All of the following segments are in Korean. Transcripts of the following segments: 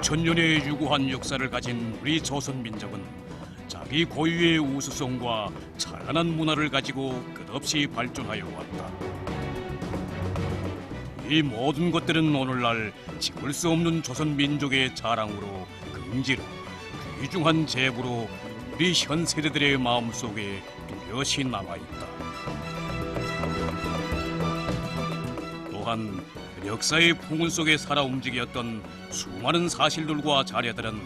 2000년의 유구한 역사를 가진 우리 조선 민족은 자기 고유의 우수성과 찬란한 문화를 가지고 끝없이 발전하여 왔다. 이 모든 것들은 오늘날 지울 수 없는 조선 민족의 자랑으로 긍지로 귀중한 재부로 우리 현 세대들의 마음속에 뚜렷이 남아있다. 또한 역사의 풍운 속에 살아 움직였던 수많은 사실들과 자료들은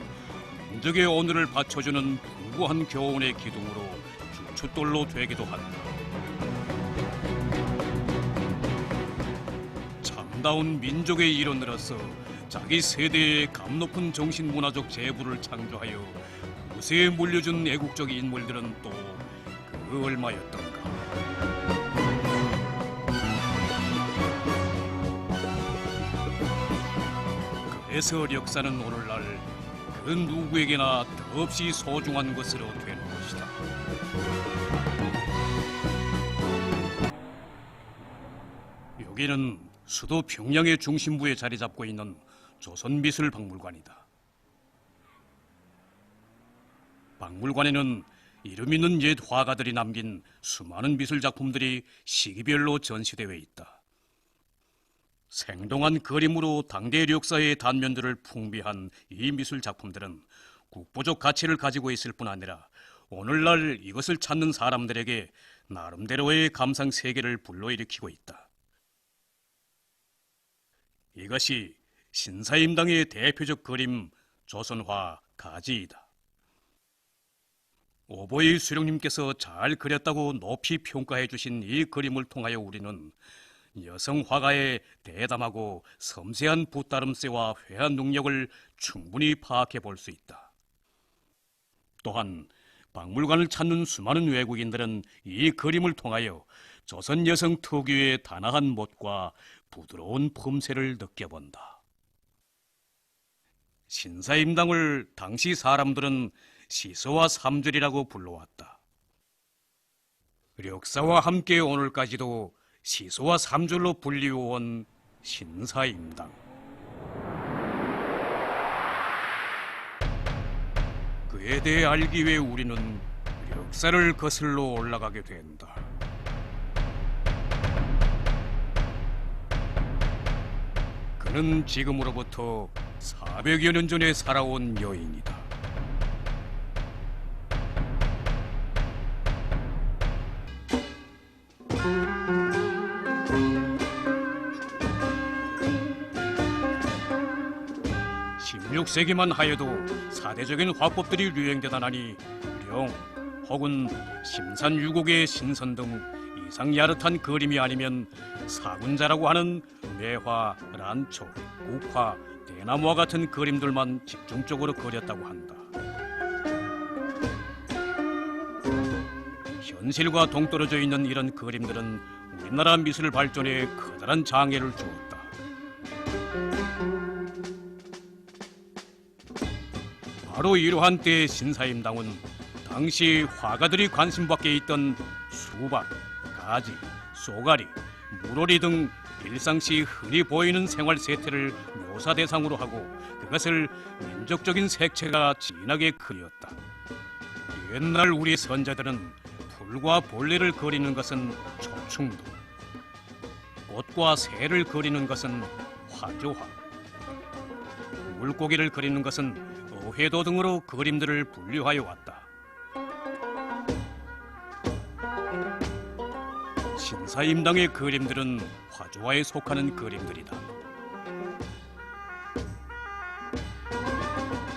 민족의 오늘을 받쳐주는 풍부한 교훈의 기둥으로 주춧돌로 되기도 한다. 참다운 민족의 일원으로서 자기 세대의 값높은 정신문화적 재부를 창조하여 후세에 물려준 애국적 인물들은 또 그 얼마였던가. 그래서 역사는 오늘날 그 누구에게나 더없이 소중한 것으로 된 것이다. 여기는 수도 평양의 중심부에 자리 잡고 있는 조선미술박물관이다. 박물관에는 이름 있는 옛 화가들이 남긴 수많은 미술 작품들이 시기별로 전시되어 있다. 생동한 그림으로 당대 역사의 단면들을 풍비한 이 미술 작품들은 국보적 가치를 가지고 있을 뿐 아니라 오늘날 이것을 찾는 사람들에게 나름대로의 감상 세계를 불러일으키고 있다. 이것이 신사임당의 대표적 그림 조선화 가지이다. 오보이 수령님께서 잘 그렸다고 높이 평가해 주신 이 그림을 통하여 우리는 여성 화가의 대담하고 섬세한 붓다름새와 회한 능력을 충분히 파악해 볼 수 있다. 또한 박물관을 찾는 수많은 외국인들은 이 그림을 통하여 조선 여성 특유의 단아한 멋과 부드러운 품새를 느껴본다. 신사임당을 당시 사람들은 시서와 삼줄이라고 불러왔다. 역사와 함께 오늘까지도 시소와 삼줄로 불리워온 신사임당. 그에 대해 알기 위해 우리는 역사를 거슬러 올라가게 된다. 그는 지금으로부터 400여 년 전에 살아온 여인이다. (16세기만) 하여도 사대적인 화법들이 유행되다 나니 령 혹은 심산유곡의 신선 등 이상 야릇한 그림이 아니면 사군자라고 하는 매화, 란초, 국화, 대나무와 같은 그림들만 집중적으로 그렸다고 한다. 현실과 동떨어져 있는 이런 그림들은 우리나라 미술 발전에 커다란 장애를 주었다. 바로 이러한 때의 신사임당은 당시 화가들이 관심받게 있던 수박, 가지, 쏘가리, 물오리 등 일상시 흔히 보이는 생활 세태를 묘사 대상으로 하고 그것을 민족적인 색채가 진하게 그렸다. 옛날 우리 선자들은 풀과 벌레를 그리는 것은 초충도, 꽃과 새를 그리는 것은 화조화, 물고기를 그리는 것은 어회도 등으로 그림들을 분류하여 왔다. 신사임당의 그림들은 화조화에 속하는 그림들이다.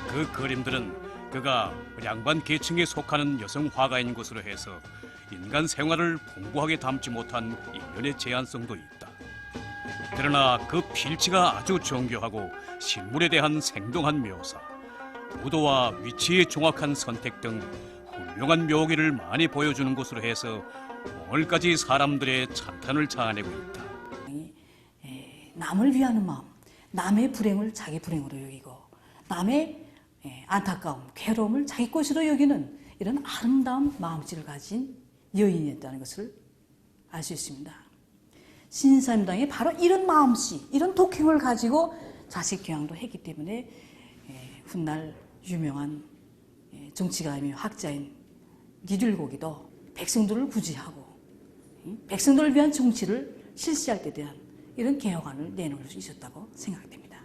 그 그림들은 그가 양반 계층에 속하는 여성 화가인 것으로 해서 인간 생활을 풍부하게 담지 못한 일련의 제한성도 있다. 그러나 그 필치가 아주 정교하고 실물에 대한 생동한 묘사, 구도와 위치의 정확한 선택 등 훌륭한 묘기를 많이 보여주는 것으로 해서 오늘까지 사람들의 찬탄을 자아내고 있다. 남을 위하는 마음, 남의 불행을 자기 불행으로 여기고 남의 안타까움, 괴로움을 자기 것으로 여기는 이런 아름다운 마음씨를 가진 여인이었다는 것을 알 수 있습니다. 신사임당이 바로 이런 마음씨, 이런 독행을 가지고 자식 교양도 했기 때문에 훗날 유명한 정치가이며 학자인 니들고기도 백성들을 구제하고 백성들을 위한 정치를 실시할 때 대한 이런 개혁안을 내놓을 수 있었다고 생각됩니다.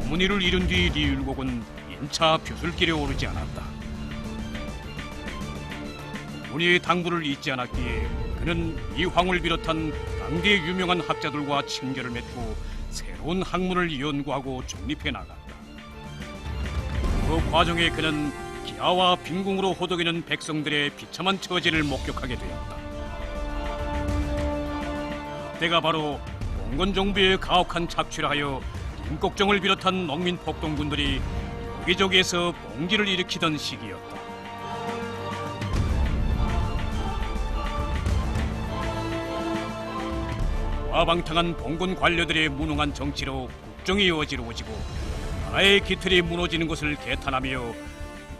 어머니를 잃은 뒤 리율곡은 인차 벼슬길에 오르지 않았다. 어머니의 당부를 잊지 않았기에 그는 이황을 비롯한 당대의 유명한 학자들과 친교를 맺고 새로운 학문을 연구하고 정립해 나갔다. 그 과정에 그는 기아와 빈궁으로 호덕이는 백성들의 비참한 처지를 목격하게 되었다. 때가 바로 봉건 정부의 가혹한 착취를 하여 임꺽정을 비롯한 농민 폭동군들이 여기저기에서 봉기를 일으키던 시기였다. 와방탕한 봉건 관료들의 무능한 정치로 국정이 어지러워지고 나라의 기틀이 무너지는 것을 개탄하며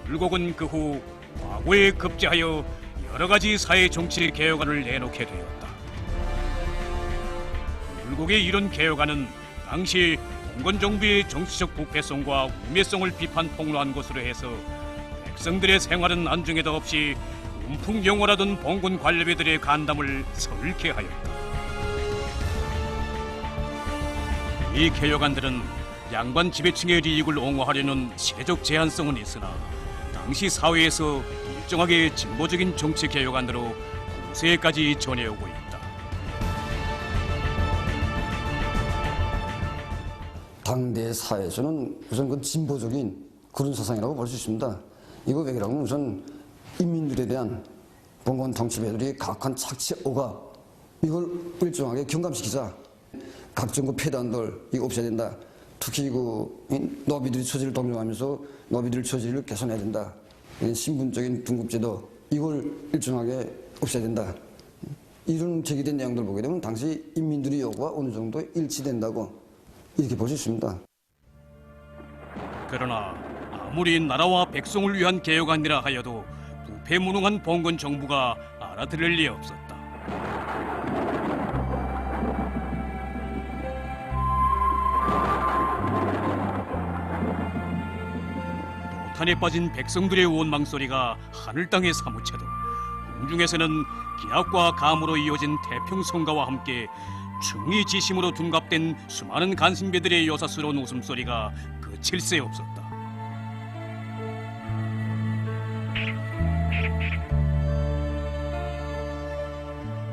율곡은 그 후 과거에 급제하여 여러 가지 사회 정치 개혁안을 내놓게 되었다. 율곡의 이런 개혁안은 당시 봉건 정부의 정치적 부패성과 우매성을 비판 폭로한 것으로 해서 백성들의 생활은 안중에도 없이 움풍영월하던 봉건 관료들의 간담을 설게 하였다. 이 개혁안들은 양반 지배층의 이익을 옹호하려는 시대적 제한성은 있으나 당시 사회에서 일정하게 진보적인 정치 개혁안으로 후세까지 전해오고 있다. 당대 사회에서는 우선 그 진보적인 그런 사상이라고 볼 수 있습니다. 이거 왜 그러면 우선 인민들에 대한 봉건 통치배들이 가혹한 착취 억압 이걸 일정하게 경감시키자. 각종 그 폐단들 이거 없애야 된다. 특히 그 노비들의 처지를 동정하면서 노비들의 처지를 개선해야 된다. 신분적인 등급제도 이걸 일정하게 없애야 된다. 이런 제기된 내용들 보게 되면 당시 인민들의 요구와 어느 정도 일치된다고 이렇게 볼 수 있습니다. 그러나 아무리 나라와 백성을 위한 개혁안이라 하여도 부패무능한 봉건 정부가 알아들을 리 없었다. 노탄에 빠진 백성들의 원망 소리가 하늘 땅에 사무쳐도 공중에서는 기압과 감으로 이어진 태평성가와 함께 충의지심으로 둔갑된 수많은 간신배들의 요사스러운 웃음소리가 그칠 새 없었다.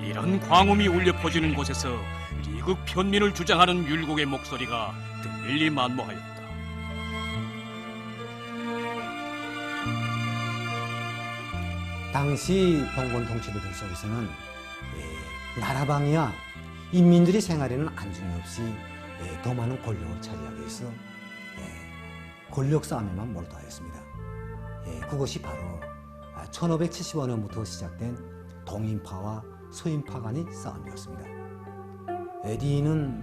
이런 광음이 울려 퍼지는 곳에서 리극 편민을 주장하는 율곡의 목소리가 들릴리 만무하였다. 당시 봉건 통치부들 속에서는 나라방이야 인민들이 생활에는 안중이 없이 더 많은 권력을 차지하기 위해서 권력 싸움에만 몰두하였습니다. 그것이 바로 1575년부터 시작된 동인파와 서인파 간의 싸움이었습니다. 리는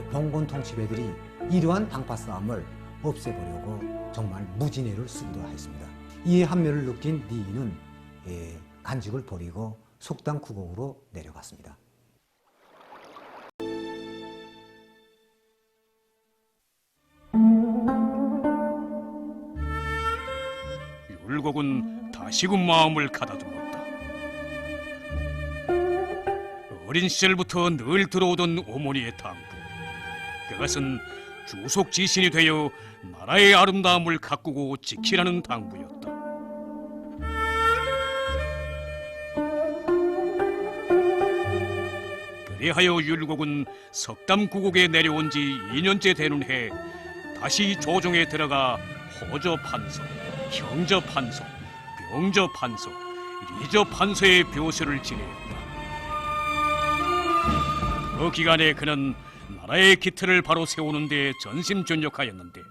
봉건 통치배들이 이러한 당파 싸움을 없애보려고 정말 무진해를 쓰기도 하였습니다. 이에 한멸을 느낀 리는 간직을 버리고 속당 구곡으로 내려갔습니다. 율곡은 다시금 마음을 가다듬었다. 어린 시절부터 늘 들어오던 어머니의 당부. 그것은 주속 지신이 되어 나라의 아름다움을 가꾸고 지키라는 당부였다. 그리하여 율곡은 석담구곡에 내려온 지 2년째 되는 해 다시 조정에 들어가 호저판서, 형저판서, 병저판서, 리저판서의 벼슬을 지내었다. 그 기간에 그는 나라의 기틀을 바로 세우는 데 전심전력하였는데